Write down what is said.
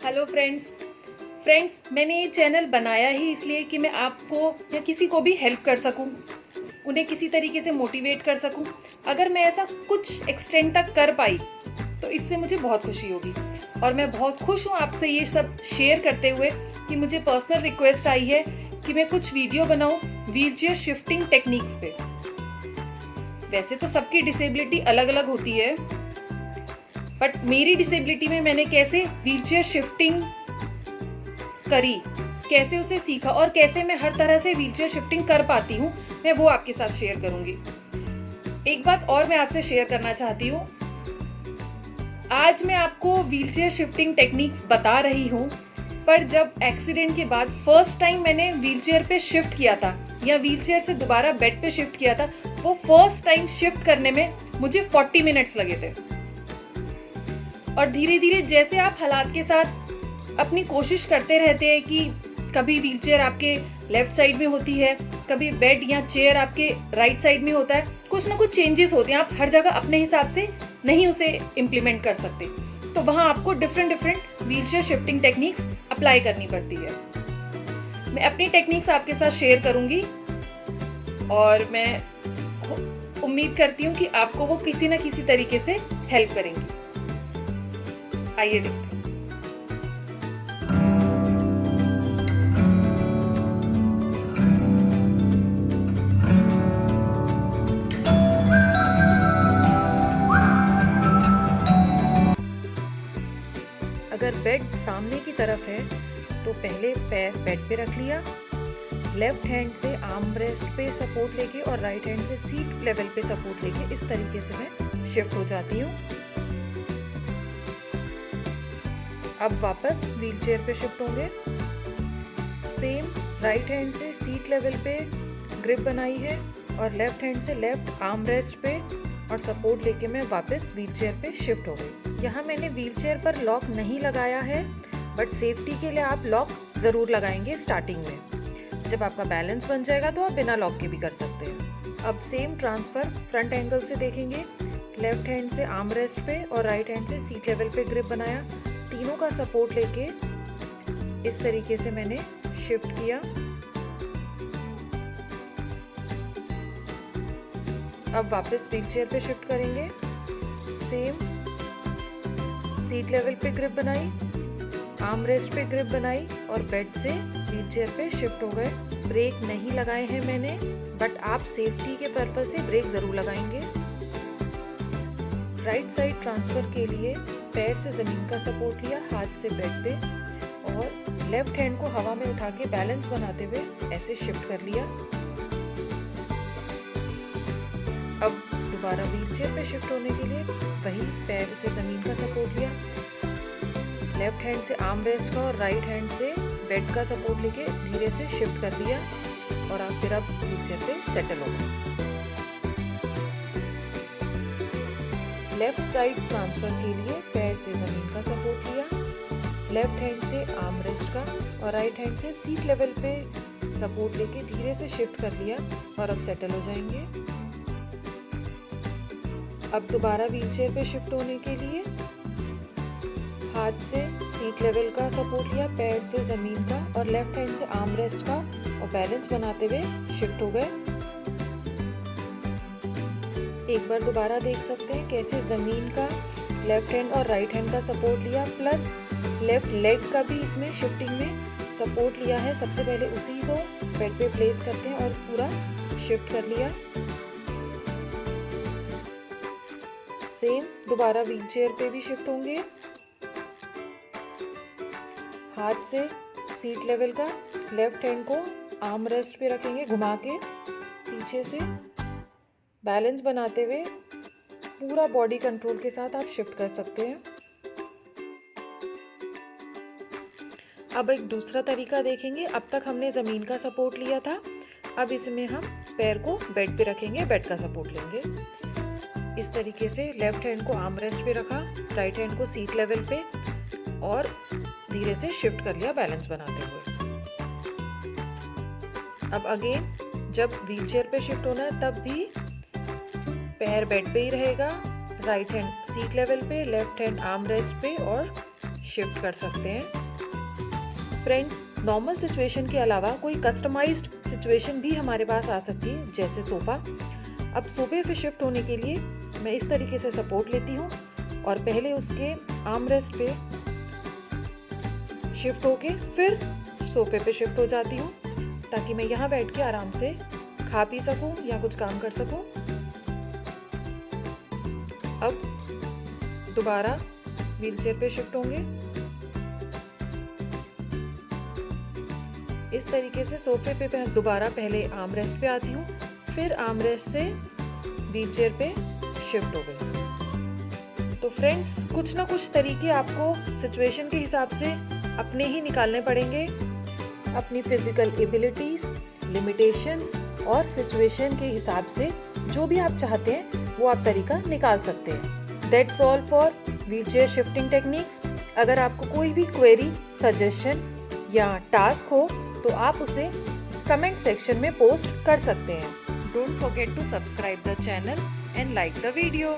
Hello friends, मैंने ये channel बनाया ही इसलिए कि मैं आपको या किसी को भी हेल्प कर सकूं, उन्हें किसी तरीके से मोटिवेट कर सकूं। अगर मैं ऐसा कुछ एक्सटेंड तक कर पाई तो इससे मुझे बहुत खुशी होगी। और मैं बहुत खुश हूँ आपसे ये सब शेयर करते हुए कि मुझे पर्सनल रिक्वेस्ट आई है कि मैं कुछ वीडियो बनाऊं व्हीलचेयर शिफ्टिंग टेक्निक्स पे। वैसे तो सबकी डिसेबिलिटी अलग अलग होती है, बट मेरी डिसेबिलिटी में मैंने कैसे व्हीलचेयर शिफ्टिंग करी, कैसे उसे सीखा और कैसे मैं हर तरह से व्हीलचेयर शिफ्टिंग कर पाती हूँ, मैं वो आपके साथ शेयर करूंगी। एक बात और मैं आपसे शेयर करना चाहती हूँ, आज मैं आपको व्हीलचेयर शिफ्टिंग टेक्निक्स बता रही हूँ, पर जब एक्सीडेंट के बाद फर्स्ट टाइम मैंने व्हीलचेयर पे शिफ्ट किया था या व्हीलचेयर से दोबारा बेड पे शिफ्ट किया था, वो फर्स्ट टाइम शिफ्ट करने में मुझे 40 मिनट्स लगे थे। और धीरे धीरे जैसे आप हालात के साथ अपनी कोशिश करते रहते हैं कि कभी व्हीलचेयर आपके लेफ्ट साइड में होती है, कभी बेड या चेयर आपके राइट साइड में होता है, कुछ ना कुछ चेंजेस होते हैं, आप हर जगह अपने हिसाब से नहीं उसे इम्प्लीमेंट कर सकते, तो वहाँ आपको different wheelchair shifting techniques apply करनी पड़ती है। मैं अपनी टेक्निक्स आपके साथ शेयर करूंगी और मैं उम्मीद करती हूँ कि आपको वो किसी न किसी तरीके से हेल्प करेंगी। आइए देखते हैं। अगर बेड सामने की तरफ है तो पहले पैर बेड पे रख लिया, लेफ्ट हैंड से आर्म रेस्ट पे सपोर्ट लेके और राइट हैंड से सीट लेवल पे सपोर्ट लेके इस तरीके से मैं शिफ्ट हो जाती हूँ। अब वापस व्हीलचेयर पे शिफ्ट होंगे। सेम राइट हैंड से सीट लेवल पे ग्रिप बनाई है और लेफ्ट हैंड से लेफ्ट आर्म रेस्ट पे और सपोर्ट लेके मैं वापस व्हीलचेयर पे शिफ्ट हो गई। यहाँ मैंने व्हीलचेयर पर लॉक नहीं लगाया है, बट सेफ्टी के लिए आप लॉक ज़रूर लगाएंगे स्टार्टिंग में। जब आपका बैलेंस बन जाएगा तो आप बिना लॉक के भी कर सकते हैं। अब सेम ट्रांसफ़र फ्रंट एंगल से देखेंगे। लेफ्ट हैंड से आर्म रेस्ट पे और राइट हैंड से सीट लेवल पे ग्रिप बनाया, तीनों का सपोर्ट लेके इस तरीके से मैंने शिफ्ट किया। अब वापस व्हीलचेयर पे शिफ्ट करेंगे। सेम सीट लेवल पे ग्रिप बनाई, आर्म रेस्ट पे ग्रिप बनाई और बेड से व्हीलचेयर पे शिफ्ट हो गए। ब्रेक नहीं लगाए हैं मैंने, बट आप सेफ्टी के पर्पज से ब्रेक जरूर लगाएंगे। राइट साइड ट्रांसफर के लिए पैर से जमीन का सपोर्ट लिया, हाथ से बेड पे, और लेफ्ट हैंड को हवा में उठा के बैलेंस बनाते हुए ऐसे शिफ्ट कर लिया। अब दोबारा व्हीलचेयर पे शिफ्ट होने के लिए वही पैर से जमीन का सपोर्ट लिया, लेफ्ट हैंड से आर्म रेस्ट का और राइट हैंड से बेड का सपोर्ट लेके धीरे से शिफ्ट कर दिया और आप फिर अब व्हीलचेयर पे सेटल हो गए। लेफ्ट साइड ट्रांसफर के लिए पैर से जमीन का सपोर्ट लिया, लेफ्ट हैंड से आर्म रेस्ट का और राइट हैंड से सीट लेवल पे सपोर्ट लेके धीरे से शिफ्ट कर लिया और अब सेटल हो जाएंगे। अब दोबारा व्हीलचेयर पे शिफ्ट होने के लिए हाथ से सीट लेवल का सपोर्ट लिया, पैर से जमीन का और लेफ्ट हैंड से आर्म रेस्ट का और बैलेंस बनाते हुए शिफ्ट हो गए। एक बार दोबारा देख सकते हैं कैसे जमीन का लेफ्ट हैंड और राइट हैंड का सपोर्ट लिया, प्लस लेफ्ट लेग का भी इसमें शिफ्टिंग में सपोर्ट लिया है। सबसे पहले उसी को बेड पे प्लेस करते हैं और पूरा शिफ्ट कर लिया। सेम दोबारा व्हीलचेयर पे भी शिफ्ट होंगे। हाथ से सीट लेवल का लेफ्ट हैंड को आर्म रेस्ट पे रखेंगे, घुमा के पीछे से बैलेंस बनाते हुए पूरा बॉडी कंट्रोल के साथ आप शिफ्ट कर सकते हैं। अब एक दूसरा तरीका देखेंगे। अब तक हमने ज़मीन का सपोर्ट लिया था, अब इसमें हम पैर को बेड पे रखेंगे, बेड का सपोर्ट लेंगे। इस तरीके से लेफ्ट हैंड को आर्म रेस्ट पे रखा, राइट हैंड को सीट लेवल पे और धीरे से शिफ्ट कर लिया बैलेंस बनाते हुए। अब अगेन जब व्हीलचेयर पे शिफ्ट होना है तब भी पैर बेड पे ही रहेगा, राइट हैंड सीट लेवल पे, लेफ्ट हैंड आर्म रेस्ट पे और शिफ्ट कर सकते हैं। फ्रेंड्स, नॉर्मल सिचुएशन के अलावा कोई कस्टमाइज्ड सिचुएशन भी हमारे पास आ सकती है, जैसे सोफ़ा। अब सोफे पे शिफ्ट होने के लिए मैं इस तरीके से सपोर्ट लेती हूँ और पहले उसके आर्मरेस्ट पे शिफ्ट होके फिर सोफे पे शिफ्ट हो जाती हूँ, ताकि मैं यहाँ बैठ के आराम से खा पी सकूँ या कुछ काम कर सकूँ। अब दोबारा व्हीलचेयर पे शिफ्ट होंगे। इस तरीके से सोफे पे मैं दोबारा पहले आर्मरेस्ट पे आती हूँ, फिर आर्मरेस्ट से व्हीलचेयर पे शिफ्ट हो गई। तो फ्रेंड्स, कुछ ना कुछ तरीके आपको सिचुएशन के हिसाब से अपने ही निकालने पड़ेंगे। अपनी फिजिकल एबिलिटीज, लिमिटेशंस और सिचुएशन के हिसाब से जो भी आप चाहते हैं वो आप तरीका निकाल सकते हैं। That's all for wheelchair shifting techniques. अगर आपको कोई भी क्वेरी, सजेशन या टास्क हो तो आप उसे कमेंट सेक्शन में पोस्ट कर सकते हैं। Don't forget to subscribe the channel and like the video.